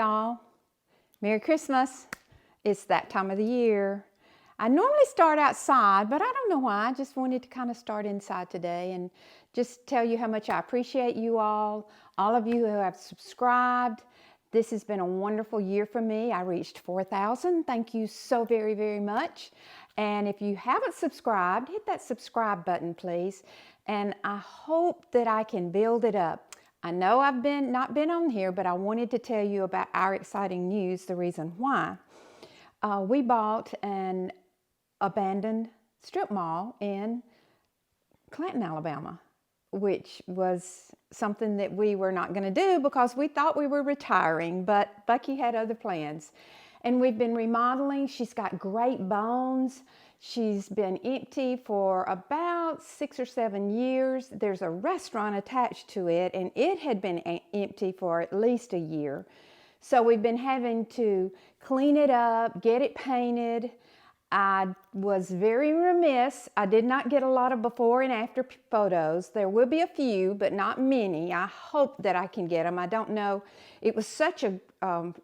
y'all. Merry Christmas. It's that time of the year. I normally start outside, but I don't know why. I just wanted to kind of start inside today and just tell you how much I appreciate you all of you who have subscribed. This has been a wonderful year for me. I reached 4,000. Thank you so very, very much. And if you haven't subscribed, hit that subscribe button, please. And I hope that I can build it up. I know I've not been on here, but I wanted to tell you about our exciting news, the reason why. We bought an abandoned strip mall in Clanton, Alabama, which was something that we were not going to do because we thought we were retiring, but Bucky had other plans. And we've been remodeling. She's got great bones. She's been empty for about 6 or 7 years. There's a restaurant attached to it, and it had been empty for at least a year. So we've been having to clean it up, get it painted. I was very remiss. I did not get a lot of before and after photos. There will be a few, but not many. I hope that I can get them. I don't know. It was such a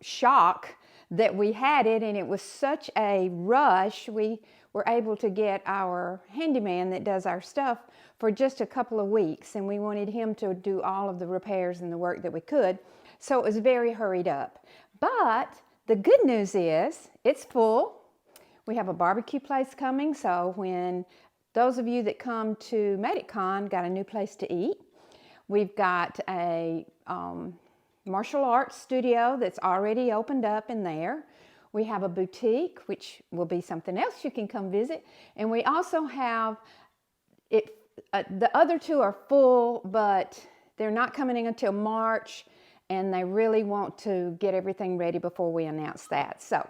shock that we had it, and it was such a rush. We were able to get our handyman that does our stuff for just a couple of weeks, and we wanted him to do all of the repairs and the work that we could. So it was very hurried up. But the good news is it's full. We have a barbecue place coming, so when those of you that come to MedicCon got a new place to eat. We've got a martial arts studio that's already opened up in there. We have a boutique, which will be something else you can come visit. And we also have it. The other two are full, but they're not coming in until March, and they really want to get everything ready before we announce that. So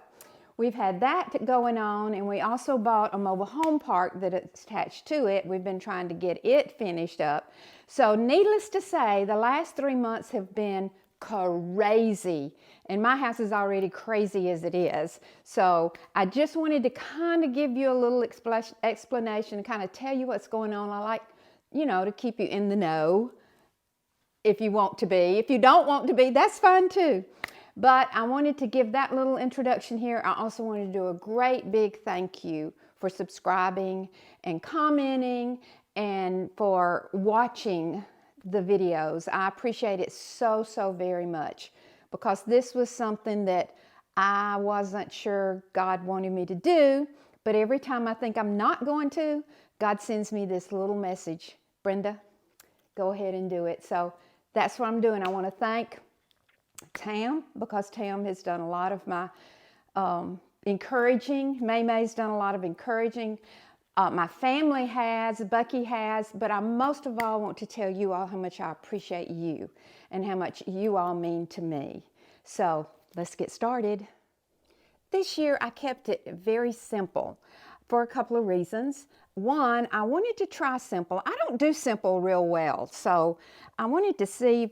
we've had that going on, and we also bought a mobile home park that is attached to it. We've been trying to get it finished up. So needless to say, the last 3 months have been crazy, and my house is already crazy as it is. So I just wanted to kind of give you a little explanation, kind of tell you what's going on. I like, to keep you in the know if you want to be. If you don't want to be, that's fine too. But I wanted to give that little introduction here. I also wanted to do a great big thank you for subscribing and commenting and for watching the videos. I appreciate it so, so very much, because this was something that I wasn't sure God wanted me to do, but every time I think I'm not going to, God sends me this little message: Brenda, go ahead and do it. So that's what I'm doing. I want to thank Tam, because Tam has done a lot of my encouraging. May's done a lot of encouraging. My family has, Bucky has, but I most of all want to tell you all how much I appreciate you and how much you all mean to me. So let's get started. This year I kept it very simple for a couple of reasons. One, I wanted to try simple. I don't do simple real well, so I wanted to see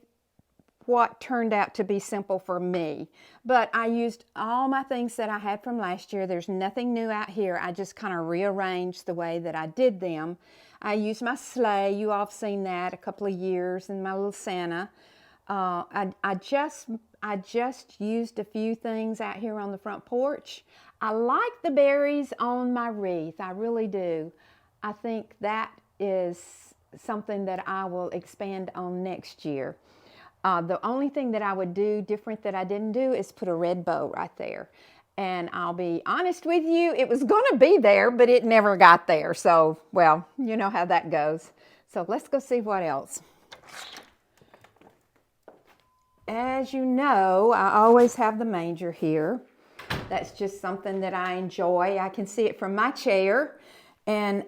what turned out to be simple for me. But I used all my things that I had from last year. There's nothing new out here. I just kind of rearranged the way that I did them. I used my sleigh. You all have seen that a couple of years, and my little Santa. I just used a few things out here on the front porch. I like the berries on my wreath. I really do. I think that is something that I will expand on next year. The only thing that I would do different that I didn't do is put a red bow right there. And I'll be honest with you, it was going to be there, but it never got there. So, well, you know how that goes. So let's go see what else. As you know, I always have the manger here. That's just something that I enjoy. I can see it from my chair. And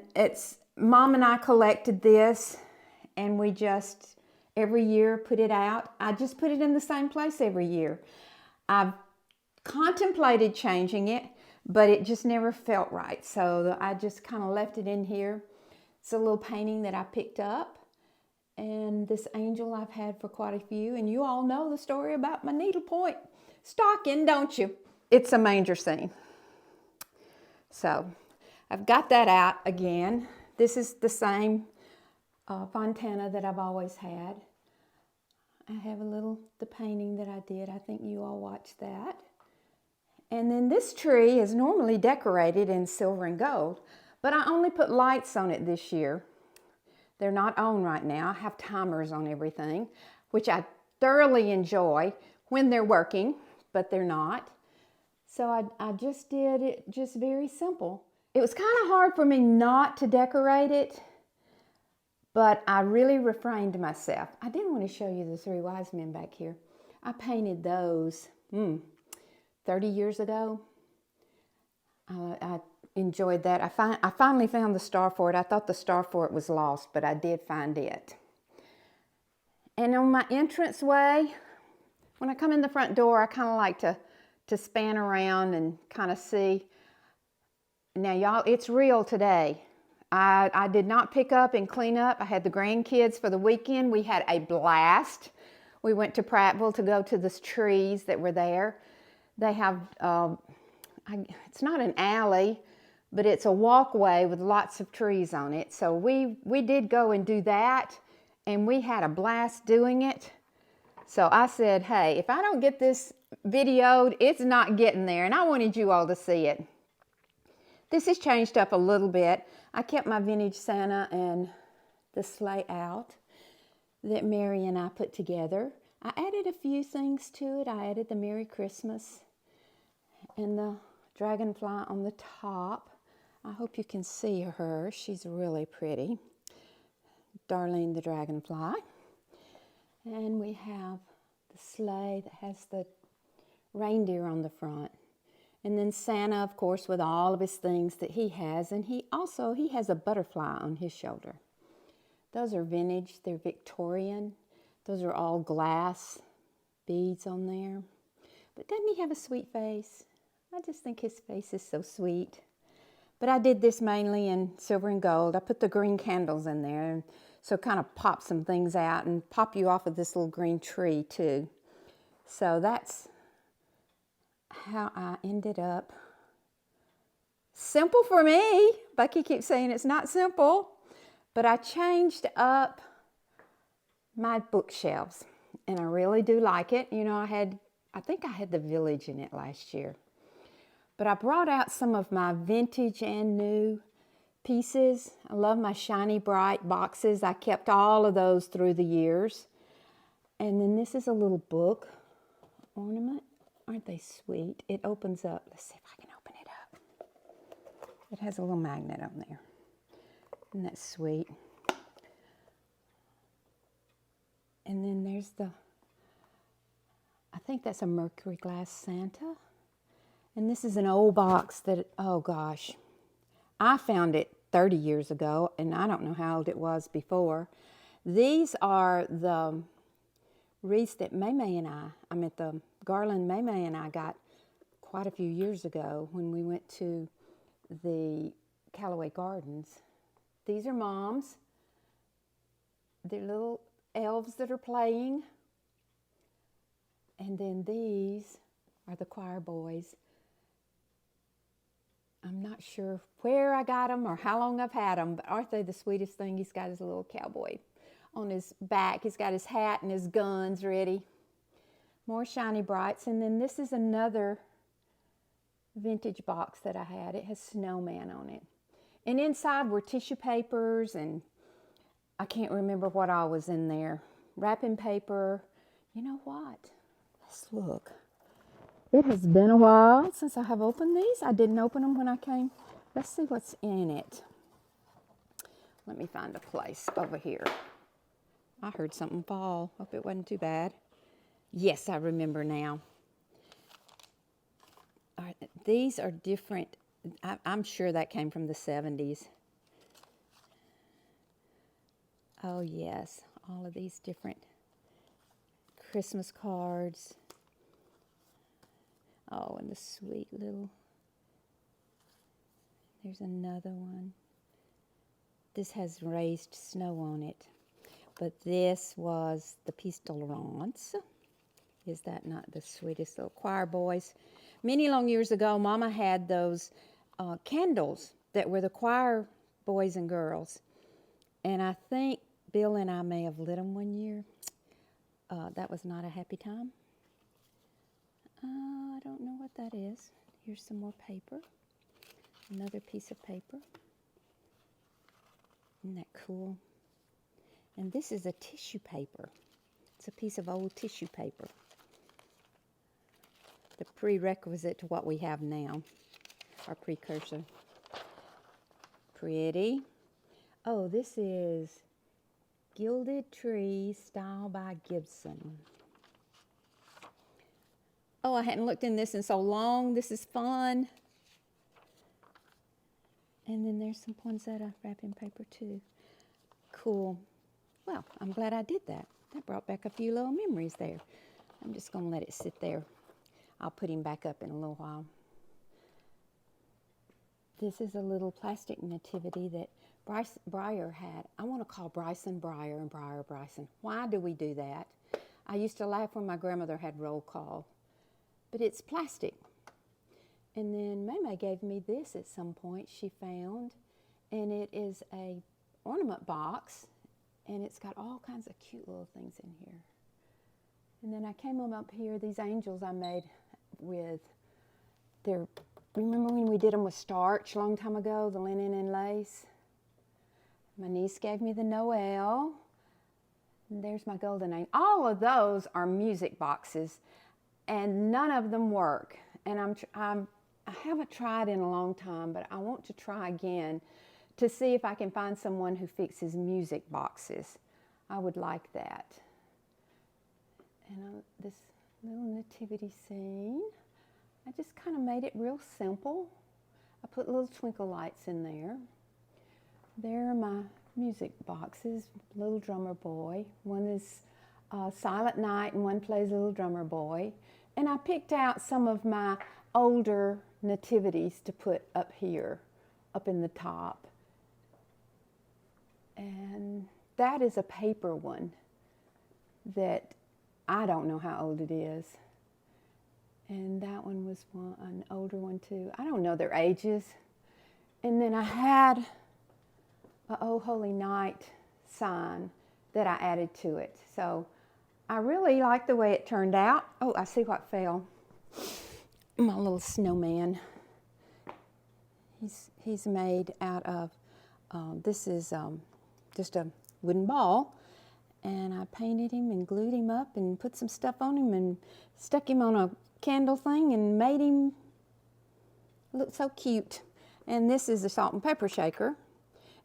Mom and I collected this, and we just every year put it out. I just put it in the same place every year. I've contemplated changing it, but it just never felt right. So I just kind of left it in here. It's a little painting that I picked up. And this angel I've had for quite a few. And you all know the story about my needlepoint stocking, don't you? It's a manger scene. So I've got that out again. This is the same fontana that I've always had. I have the painting that I did. I think you all watched that. And then this tree is normally decorated in silver and gold, but I only put lights on it this year. They're not on right now. I have timers on everything, which I thoroughly enjoy when they're working, but they're not. So I just did it just very simple. It was kind of hard for me not to decorate it, but I really refrained myself. I did want to show you the three wise men back here. I painted those 30 years ago. I enjoyed that. I finally found the star for it. I thought the star for it was lost, but I did find it. And on my entranceway, when I come in the front door, I kind of like to span around and kind of see. Now, y'all, it's real today. I did not pick up and clean up. I had the grandkids for the weekend. We had a blast. We went to Prattville to go to the trees that were there. They have, it's not an alley, but it's a walkway with lots of trees on it. So we did go and do that, and we had a blast doing it. So I said, hey, if I don't get this videoed, it's not getting there, and I wanted you all to see it. This has changed up a little bit. I kept my vintage Santa and the sleigh out that Mary and I put together. I added a few things to it. I added the Merry Christmas and the dragonfly on the top. I hope you can see her. She's really pretty. Darlene the dragonfly. And we have the sleigh that has the reindeer on the front. And then Santa, of course, with all of his things that he has. And he has a butterfly on his shoulder. Those are vintage. They're Victorian. Those are all glass beads on there. But doesn't he have a sweet face? I just think his face is so sweet. But I did this mainly in silver and gold. I put the green candles in there, and so kind of pop some things out and pop you off of this little green tree too. So that's how I ended up. Simple for me. Bucky keeps saying it's not simple, but I changed up my bookshelves, and I really do like it. You know, I think I had the Village in it last year. But I brought out some of my vintage and new pieces. I love my shiny bright boxes. I kept all of those through the years. And then this is a little book ornament. Aren't they sweet? It opens up. Let's see if I can open it up. It has a little magnet on there. Isn't that sweet? And then there's I think that's a Mercury glass Santa. And this is an old box that, oh gosh, I found it 30 years ago, and I don't know how old it was before. These are the wreaths that the garland May and I got quite a few years ago when we went to the Callaway Gardens. These are Mom's. They're little elves that are playing. And then these are the choir boys. I'm not sure where I got them or how long I've had them, but aren't they the sweetest thing? He's got his little cowboy on his back. He's got his hat and his guns ready. More shiny brights. And then this is another vintage box that I had. It has snowman on it. And inside were tissue papers, and I can't remember what all was in there. Wrapping paper. You know what? Let's look. It has been a while since I have opened these. I didn't open them when I came. Let's see what's in it. Let me find a place over here. I heard something fall. Hope it wasn't too bad. Yes, I remember now. All right, these are different. I'm sure that came from the 70s. Oh, yes. All of these different Christmas cards. Oh, and the sweet little, there's another one. This has raised snow on it. But this was the Piece de Laurence. Is that not the sweetest little choir boys? Many long years ago, Mama had those candles that were the choir boys and girls. And I think Bill and I may have lit them one year. That was not a happy time. I don't know what that is. Here's some more paper. Another piece of paper. Isn't that cool? And this is a tissue paper. It's a piece of old tissue paper. The prerequisite to what we have now. Our precursor. Pretty. Oh, this is Gilded Tree Style by Gibson. Oh, I hadn't looked in this in so long. This is fun. And then there's some poinsettia wrapping paper too. Cool. Well, I'm glad I did that. That brought back a few little memories there. I'm just going to let it sit there. I'll put him back up in a little while. This is a little plastic nativity that Bryce Breyer had. I want to call Bryson Breyer and Breyer Bryson. Why do we do that? I used to laugh when my grandmother had roll call. But it's plastic. And then Mama gave me this at some point she found. And it is a ornament box. And it's got all kinds of cute little things in here. And then I came up here, these angels I made with their, remember when we did them with starch a long time ago, the linen and lace? My niece gave me the Noel. And there's my golden angel. All of those are music boxes, and none of them work. And I haven't tried in a long time, but I want to try again to see if I can find someone who fixes music boxes. I would like that. And this little nativity scene, I just kind of made it real simple. I put little twinkle lights in there. There are my music boxes, Little Drummer Boy. One is Silent Night and one plays Little Drummer Boy. And I picked out some of my older nativities to put up here, up in the top. And that is a paper one that I don't know how old it is. And that one was an older one too. I don't know their ages. And then I had a Oh Holy Night sign that I added to it. So I really like the way it turned out. Oh, I see what fell. My little snowman. He's made out of, this is just a wooden ball. And I painted him and glued him up and put some stuff on him and stuck him on a candle thing and made him look so cute. And this is a salt and pepper shaker.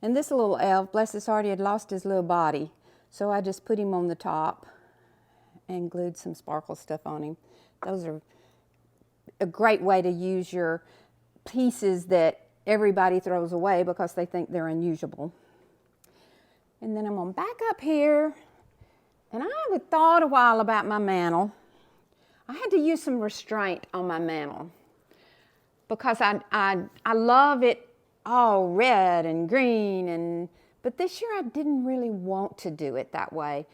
And this little elf, bless his heart, he had lost his little body. So I just put him on the top and glued some sparkle stuff on him. Those are a great way to use your pieces that everybody throws away because they think they're unusable. And then I'm going to back up here, and I had thought a while about my mantle. I had to use some restraint on my mantle because I love it all red and green, but this year I didn't really want to do it that way.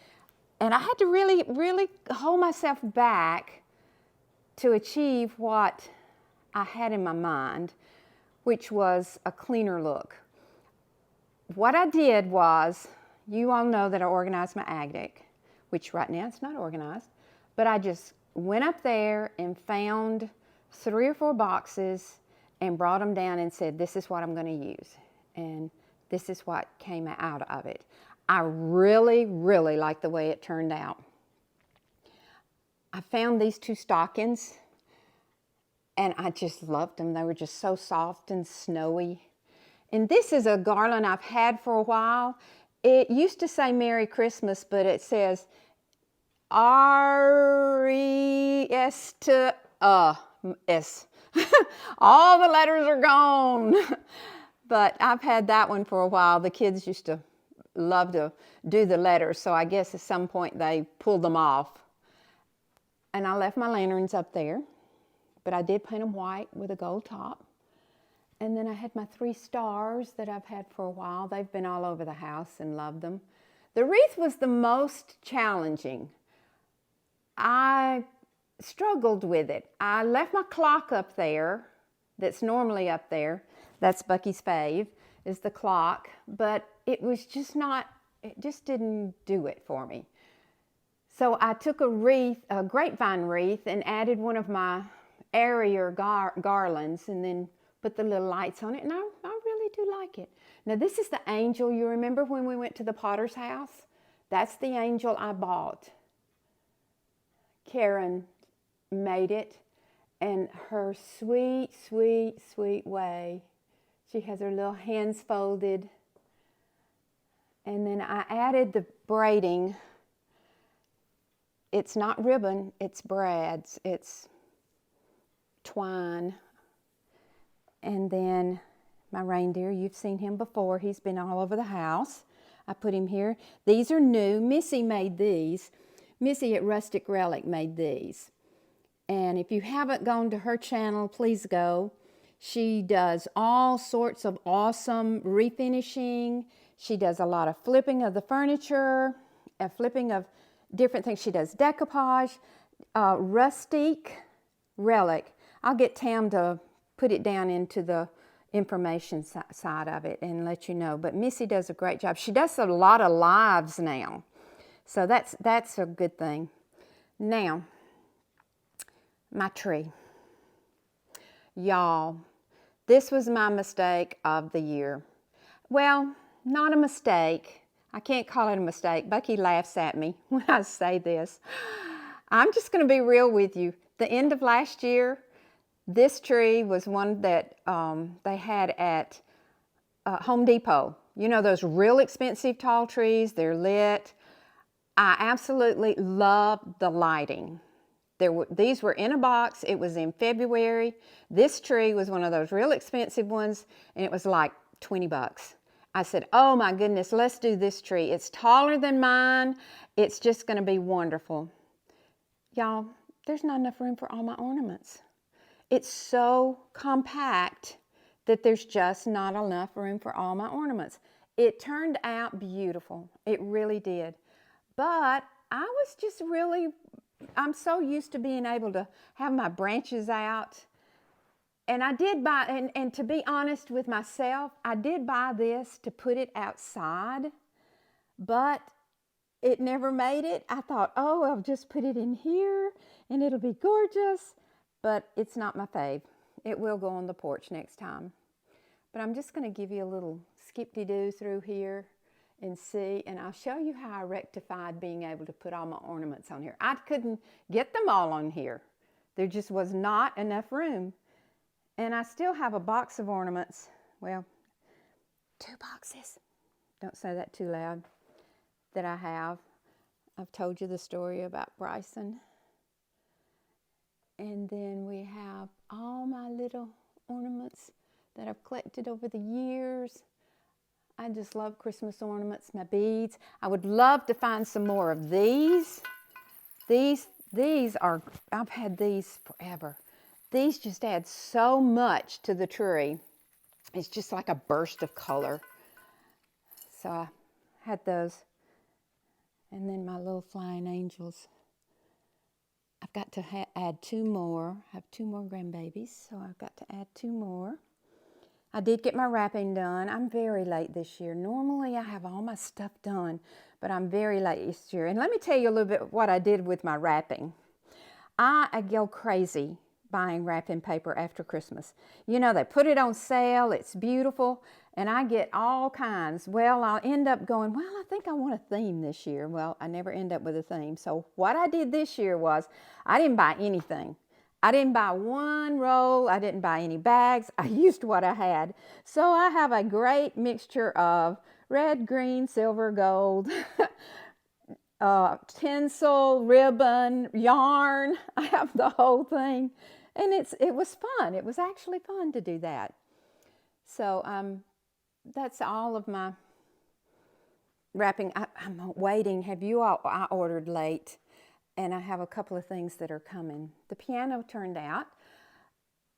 And I had to really, really hold myself back to achieve what I had in my mind, which was a cleaner look. What I did was, you all know that I organized my attic, which right now it's not organized, but I just went up there and found 3 or 4 boxes and brought them down and said, this is what I'm going to use. And this is what came out of it. I really, really like the way it turned out. I found these 2 stockings and I just loved them. They were just so soft and snowy. And this is a garland I've had for a while. It used to say Merry Christmas, but it says R-E-S to S. All the letters are gone. But I've had that one for a while. The kids used to love to do the letters, so I guess at some point they pulled them off. And I left my lanterns up there, but I did paint them white with a gold top. And then I had my 3 stars that I've had for a while. They've been all over the house and loved them. The wreath was the most challenging. I struggled with it. I left my clock up there, that's normally up there. That's Bucky's fave, is the clock. But it was just not, it just didn't do it for me. So I took a wreath, a grapevine wreath, and added one of my airier garlands, and then put the little lights on it, and I really do like it. Now this is the angel. You remember when we went to the potter's house? That's the angel I bought. Karen made it, and her sweet, sweet, sweet way. She has her little hands folded. And then I added the braiding. It's not ribbon, it's brads, it's twine. And then my reindeer, you've seen him before. He's been all over the house. I put him here. These are new. Missy made these. Missy at Rustique Relics made these. And if you haven't gone to her channel, please go. She does all sorts of awesome refinishing. She does a lot of flipping of the furniture, flipping of different things. She does decoupage, Rustique Relic. I'll get Tam to put it down into the information side of it and let you know. But Missy does a great job. She does a lot of lives now. So that's a good thing. Now, my tree. Y'all, this was my mistake of the year. Well, not a mistake. I can't call it a mistake. Bucky laughs at me when I say this. I'm just going to be real with you. The end of last year, this tree was one that they had at Home Depot. You know those real expensive tall trees, they're lit. I absolutely love the lighting. These were in a box. It was in February. This tree was one of those real expensive ones, and it was like 20 bucks. I said, oh my goodness, let's do this tree. It's taller than mine. It's just going to be wonderful. Y'all, there's not enough room for all my ornaments. It's so compact that there's just not enough room for all my ornaments. It turned out beautiful. It really did. But I was just really, I'm so used to being able to have my branches out. And I did buy, and to be honest with myself, I did buy this to put it outside, but it never made it. I thought, oh, I'll just put it in here and it'll be gorgeous, but it's not my fave. It will go on the porch next time. But I'm just gonna give you a little skip-de-doo through here and see, and I'll show you how I rectified being able to put all my ornaments on here. I couldn't get them all on here. There just was not enough room. And I still have a box of ornaments. Well, 2 boxes. Don't say that too loud. That I have. I've told you the story about Bryson. And then we have all my little ornaments that I've collected over the years. I just love Christmas ornaments, my beads. I would love to find some more of these. These are, I've had these forever. These just add so much to the tree. It's just like a burst of color. So I had those. And then my little flying angels. I've got to add 2 more. I have 2 more grandbabies, so I've got to add 2 more. I did get my wrapping done. I'm very late this year. Normally I have all my stuff done, but I'm very late this year. And let me tell you a little bit what I did with my wrapping. I go crazy buying wrapping paper after Christmas. You know, they put it on sale, it's beautiful, and I get all kinds. Well, I'll end up going, well, I think I want a theme this year. Well, I never end up with a theme. So what I did this year was, I didn't buy anything. I didn't buy 1 roll, I didn't buy any bags, I used what I had. So I have a great mixture of red, green, silver, gold, tinsel, ribbon, yarn. I have the whole thing. And it was fun. It was actually fun to do that. So that's all of my wrapping. I'm waiting. I ordered late, and I have a couple of things that are coming. The piano turned out.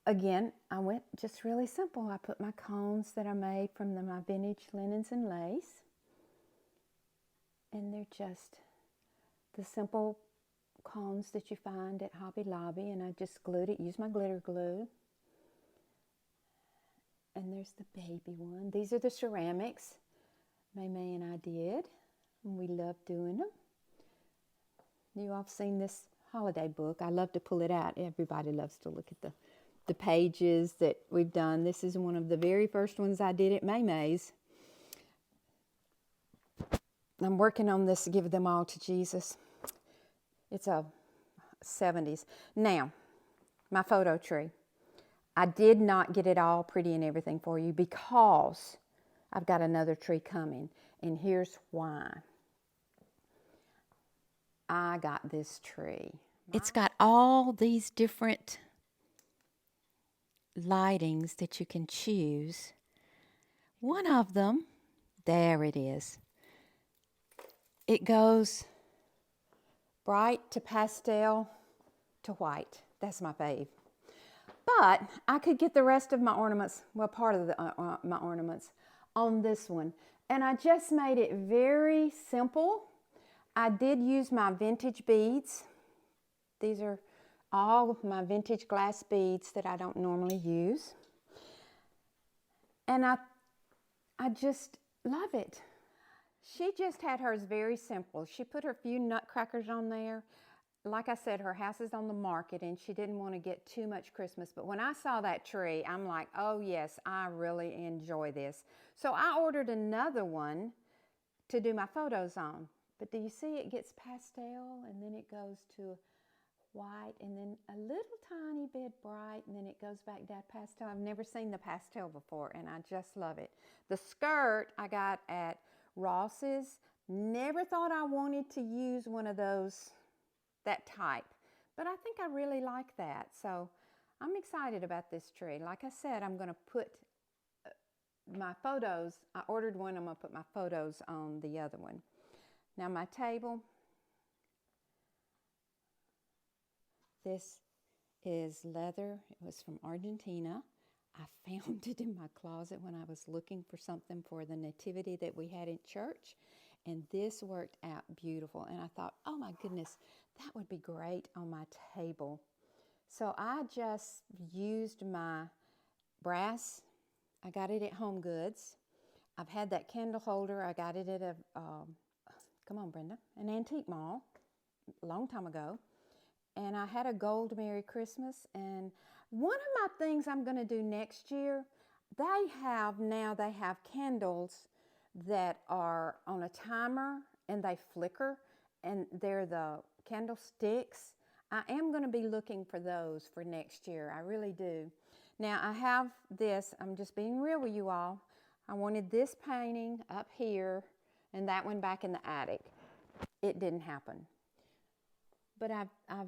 Again, I went just really simple. I put my cones that I made from my vintage linens and lace. And they're just the simple cones that you find at Hobby Lobby, and I just glued it, used my glitter glue. And there's the baby one. These are the ceramics May and I did, and we love doing them. You all have seen this holiday book. I love to pull it out. Everybody loves to look at the pages that we've done. This is one of the very first ones I did at May's. I'm working on this, Give Them All to Jesus. It's a 70s. Now, my photo tree. I did not get it all pretty and everything for you because I've got another tree coming. And here's why. I got this tree. It's got all these different lightings that you can choose. One of them, there it is. It goes bright to pastel to white. That's my fave. But I could get the rest of my ornaments, well, part of my ornaments on this one. And I just made it very simple. I did use my vintage beads. These are all my vintage glass beads that I don't normally use. And I just love it. She just had hers very simple. She put her few nutcrackers on there. Like I said, her house is on the market and she didn't want to get too much Christmas. But when I saw that tree, I'm like, oh yes, I really enjoy this. So I ordered another one to do my photos on. But do you see it gets pastel and then it goes to white and then a little tiny bit bright and then it goes back to pastel. I've never seen the pastel before and I just love it. The skirt I got at Ross's. Never thought I wanted to use one of those, that type, but I think I really like that. So I'm excited about this tree. Like I said, I'm going to put my photos, I ordered one, I'm going to put my photos on the other one. Now my table, this is leather. It was from Argentina. I found it in my closet when I was looking for something for the nativity that we had in church. And this worked out beautiful. And I thought, oh my goodness, that would be great on my table. So I just used my brass. I got it at Home Goods. I've had that candle holder. I got it at a, come on Brenda, an antique mall a long time ago. And I had a gold Merry Christmas. And one of my things I'm going to do next year, they have candles that are on a timer and they flicker and they're the candlesticks. I am going to be looking for those for next year. I really do. Now I have this, I'm just being real with you all. I wanted this painting up here and that one back in the attic. It didn't happen. But I've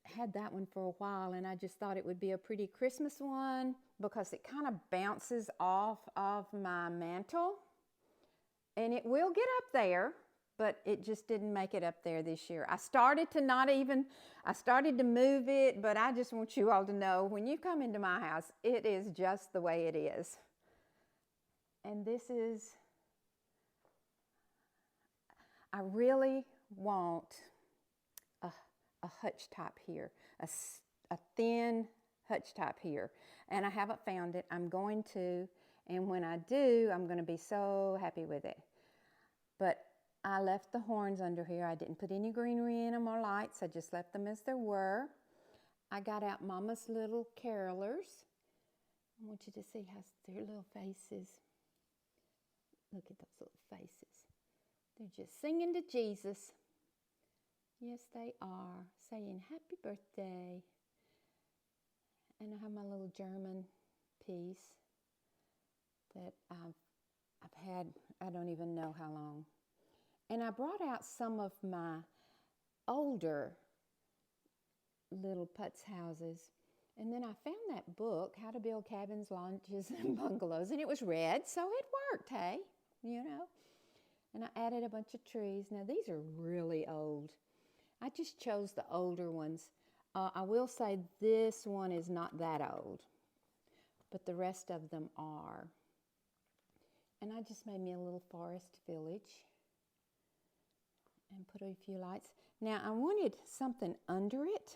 had that one for a while and I just thought it would be a pretty Christmas one because it kind of bounces off of my mantle and it will get up there, but it just didn't make it up there this year. I started to move it, but I just want you all to know when you come into my house, it is just the way it is. And this is, I really want a hutch top here, a thin hutch top here, and I haven't found it. I'm going to, and when I do, I'm going to be so happy with it. But I left the horns under here. I didn't put any greenery in them or lights. I just left them as they were. I got out Mama's little carolers. I want you to see how their little faces. Look at those little faces. They're just singing to Jesus. Yes, they are, saying happy birthday. And I have my little German piece that I've had, I don't even know how long. And I brought out some of my older little putz houses. And then I found that book, How to Build Cabins, Lodges, and Bungalows. And it was red, so it worked, hey, you know. And I added a bunch of trees. Now, these are really old. I just chose the older ones. I will say this one is not that old, but the rest of them are. And I just made me a little forest village and put a few lights. Now, I wanted something under it,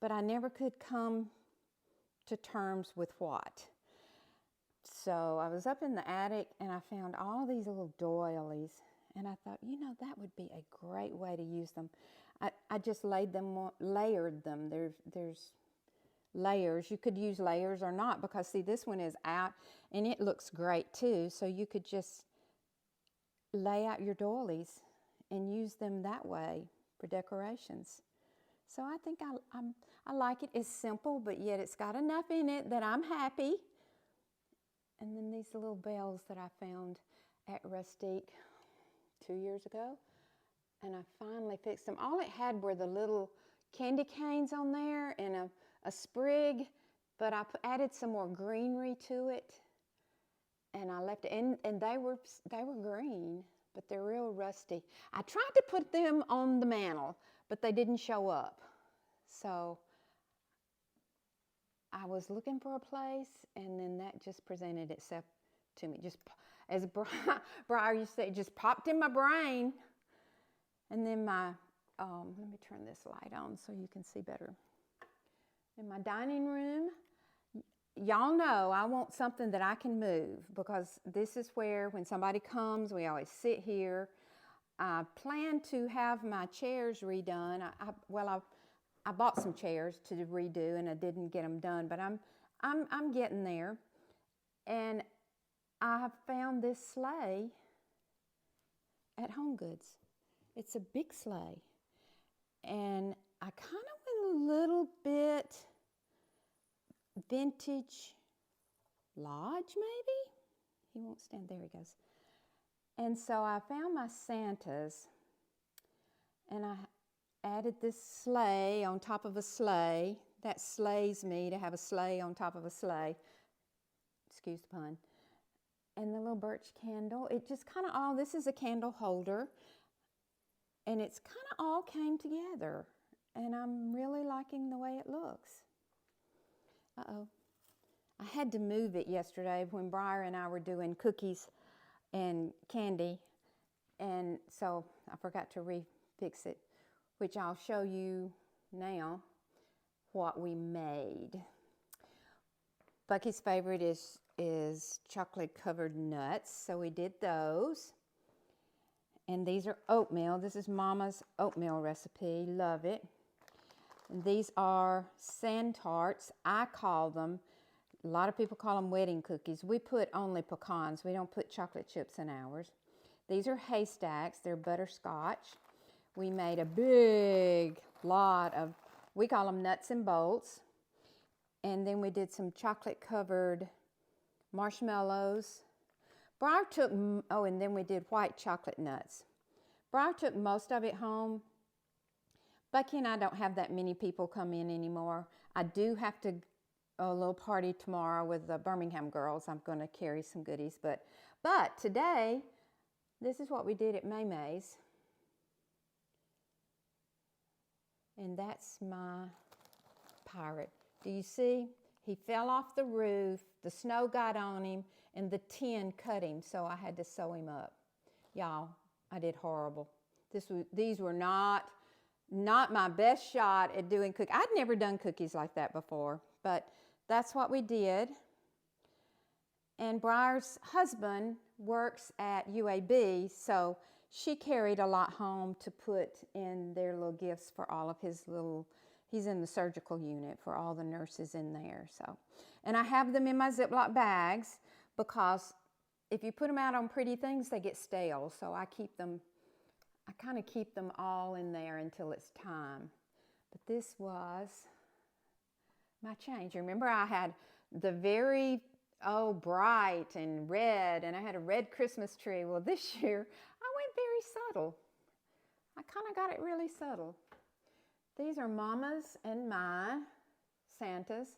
but I never could come to terms with what. So I was up in the attic and I found all these little doilies. And I thought, you know, that would be a great way to use them. I just layered them. There's layers. You could use layers or not, because see, this one is out and it looks great too. So you could just lay out your doilies and use them that way for decorations. So I think I like it. It's simple, but yet it's got enough in it that I'm happy. And then these little bells that I found at Rustique 2 years ago, and I finally fixed them. All it had were the little candy canes on there and a sprig, but I added some more greenery to it, and I left it, and they were green, but they're real rusty. I tried to put them on the mantle, but they didn't show up. So I was looking for a place, and then that just presented itself to me. Just as Briar used to say, it just popped in my brain. And then my, let me turn this light on so you can see better. In my dining room, y'all know I want something that I can move, because this is where, when somebody comes, we always sit here. I plan to have my chairs redone. I bought some chairs to redo, and I didn't get them done, but I'm getting there. And I have found this sleigh at Home Goods. It's a big sleigh, and I kind of went a little bit vintage lodge, maybe? He won't stand, there he goes. And so I found my Santas, and I added this sleigh on top of a sleigh. That slays me to have a sleigh on top of a sleigh. Excuse the pun. And the little birch candle. It just kind of all, this is a candle holder, and it's kind of all came together. And I'm really liking the way it looks. Uh-oh. I had to move it yesterday when Briar and I were doing cookies and candy, and so I forgot to refix it, which I'll show you now what we made. Bucky's favorite is chocolate covered nuts, so we did those. And these are oatmeal. This is Mama's oatmeal recipe. Love it. And these are sand tarts. I call them, a lot of people call them wedding cookies. We put only pecans. We don't put chocolate chips in ours. These are haystacks. They're butterscotch. We made a big lot of, we call them nuts and bolts. And then we did some chocolate covered marshmallows. Briar took, oh, and then we did white chocolate nuts. Briar took most of it home. Bucky and I don't have that many people come in anymore. I do have to, a little party tomorrow with the Birmingham girls. I'm going to carry some goodies. But today, this is what we did at May May's. And that's my pirate. Do you see? He fell off the roof, the snow got on him, and the tin cut him, so I had to sew him up. Y'all, I did horrible. These were not my best shot at doing cookies. I'd never done cookies like that before, but that's what we did. And Briar's husband works at UAB, so she carried a lot home to put in their little gifts for all of his little, he's in the surgical unit, for all the nurses in there. So, and I have them in my Ziploc bags, because if you put them out on pretty things, they get stale. So I kind of keep them all in there until it's time. But this was my change. Remember, I had the very, bright and red, and I had a red Christmas tree. Well, this year, I went very subtle. I kind of got it really subtle. These are Mama's and my Santas.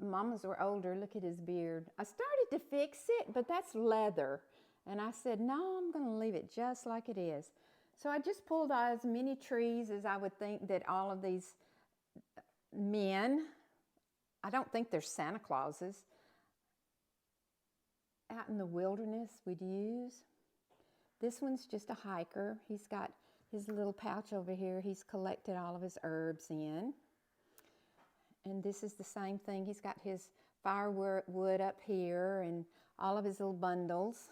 Mama's were older. Look at his beard. I started to fix it, but that's leather. And I said, no, I'm going to leave it just like it is. So I just pulled out as many trees as I would think that all of these men, I don't think they're Santa Clauses, out in the wilderness would use. This one's just a hiker. He's got his little pouch over here. He's collected all of his herbs in. And this is the same thing. He's got his firewood up here and all of his little bundles.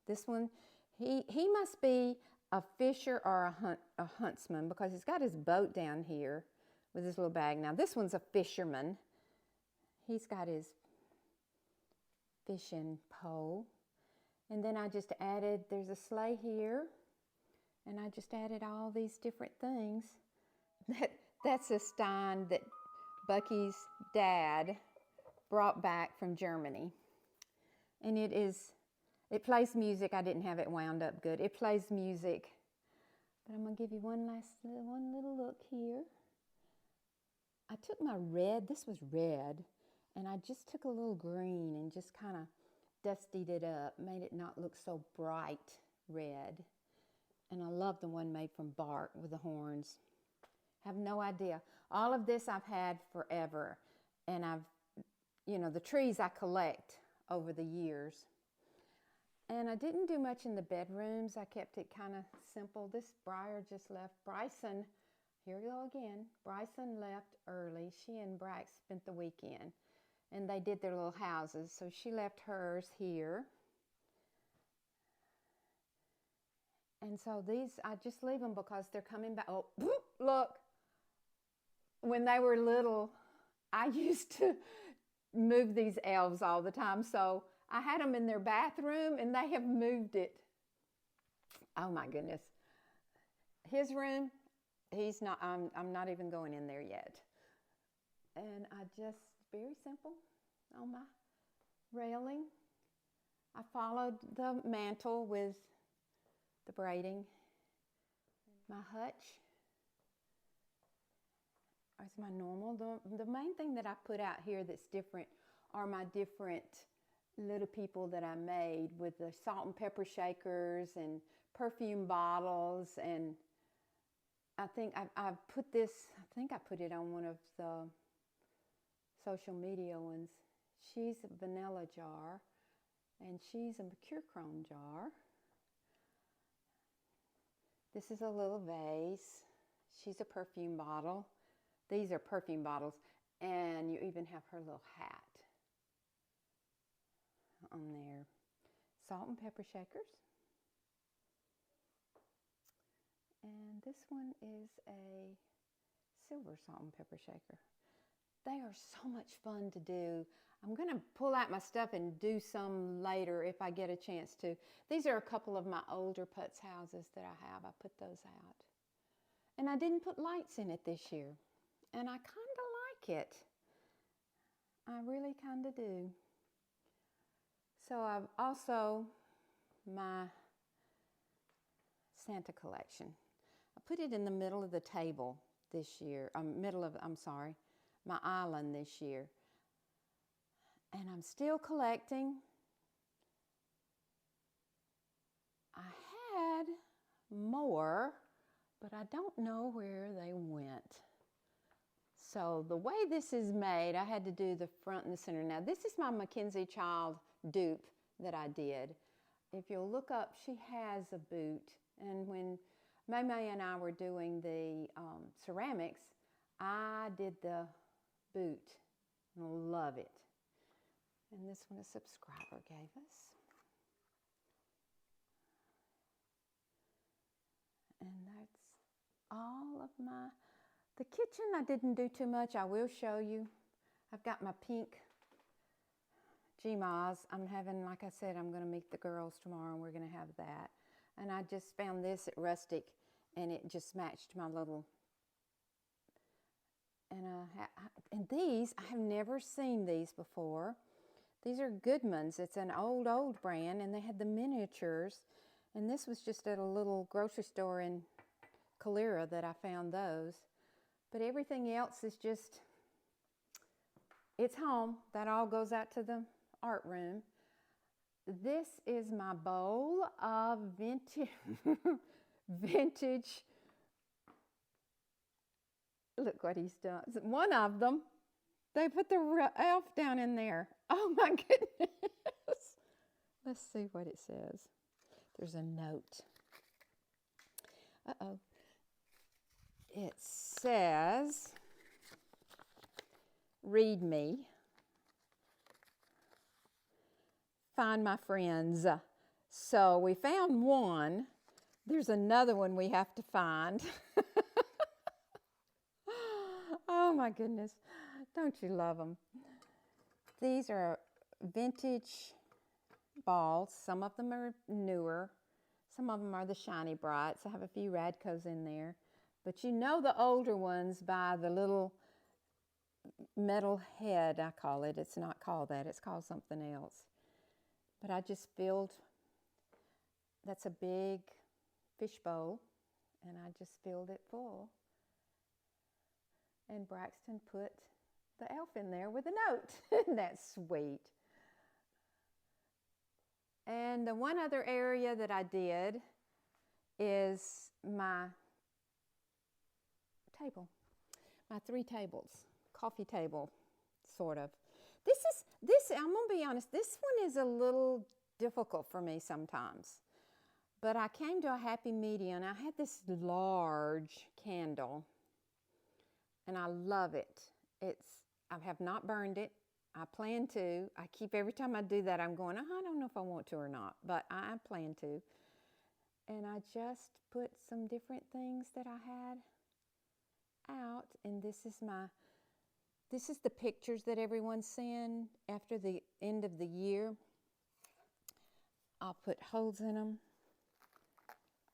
This one, he must be a fisher or a huntsman, because he's got his boat down here with his little bag. Now this one's a fisherman. He's got his fishing pole. And then I just added, there's a sleigh here, and I just added all these different things. That's a Stein that Bucky's dad brought back from Germany. And it plays music. I didn't have it wound up good. It plays music. But I'm going to give you one little look here. I took my red, this was red, and I just took a little green and just kind of dustied it up, made it not look so bright red. And I love the one made from bark with the horns. Have no idea. All of this I've had forever. And the trees I collect over the years. And I didn't do much in the bedrooms. I kept it kind of simple. This Briar just left. Bryson, here we go again. Bryson left early. She and Brax spent the weekend. And they did their little houses. So she left hers here. And so these, I just leave them because they're coming back. Oh, look. When they were little, I used to move these elves all the time. So I had them in their bathroom and they have moved it. Oh my goodness. His room, I'm not even going in there yet. And I just, very simple, on my railing. I followed the mantle with the braiding. My hutch is my normal. The main thing that I put out here that's different are my different little people that I made with the salt and pepper shakers and perfume bottles. And I think I put this, I think I put it on one of the social media ones. She's a vanilla jar and she's a mercure chrome jar. This is a little vase. She's a perfume bottle. These are perfume bottles, and you even have her little hat on there. Salt and pepper shakers. And this one is a silver salt and pepper shaker. They are so much fun to do. I'm going to pull out my stuff and do some later if I get a chance to. These are a couple of my older putz houses that I have. I put those out. And I didn't put lights in it this year. And I kind of like it. I really kind of do. So I've also, my Santa collection. I put it in the middle of the table this year. My island this year. And I'm still collecting. I had more, but I don't know where they went. So the way this is made, I had to do the front and the center. Now this is my Mackenzie Child dupe that I did. If you'll look up, she has a boot. And when May and I were doing the ceramics, I did the boot. I love it. And this one a subscriber gave us. And that's all of the kitchen I didn't do too much. I will show you. I've got my pink GMAs. I'm having, like I said, I'm going to meet the girls tomorrow and we're going to have that. And I just found this at Rustic and it just matched my little. And these, I have never seen these before. These are Goodman's. It's an old brand and they had the miniatures. And this was just at a little grocery store in Calera that I found those. But everything else is just, it's home. That all goes out to the art room. This is my bowl of vintage. Look what he's done. One of them, they put the elf down in there. Oh my goodness. Let's see what it says. There's a note. Uh-oh. It says, read me, find my friends. So we found one, There's another one we have to find. Oh my goodness. Don't you love them? These are vintage balls. Some of them are newer. Some of them are the Shiny Brights. I have a few Radcos in there. But you know the older ones by the little metal head, I call it. It's not called that. It's called something else. But I just filled, that's a big fish bowl, and I just filled it full. And Braxton put the elf in there with a note. Isn't that sweet? And the one other area that I did is my table, my 3 tables, coffee table, sort of. I'm gonna be honest, this one is a little difficult for me sometimes. But I came to a happy medium. I had this large candle, and I love it. I have not burned it. I plan to. Every time I do that, I'm going, I don't know if I want to or not, but I plan to. And I just put some different things that I had out, and this is the pictures that everyone's seeing after the end of the year. I'll put holes in them,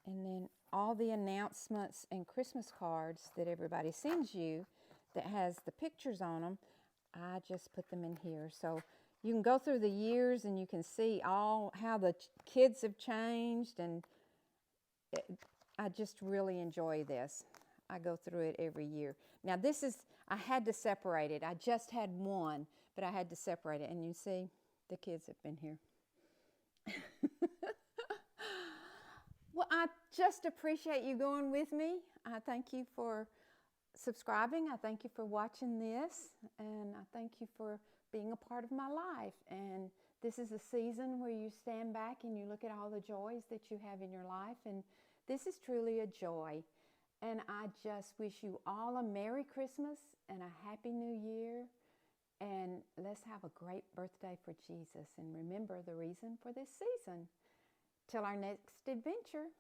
and then all the announcements and Christmas cards that everybody sends you that has the pictures on them, I just put them in here. So you can go through the years and you can see all how the kids have changed, and I just really enjoy this. I go through it every year. Now I had to separate it. I just had one, but I had to separate it. And you see, the kids have been here. Well, I just appreciate you going with me. I thank you for subscribing. I thank you for watching this. And I thank you for being a part of my life. And this is a season where you stand back and you look at all the joys that you have in your life. And this is truly a joy. And I just wish you all a Merry Christmas and a Happy New Year. And let's have a great birthday for Jesus. And remember the reason for this season. Till our next adventure.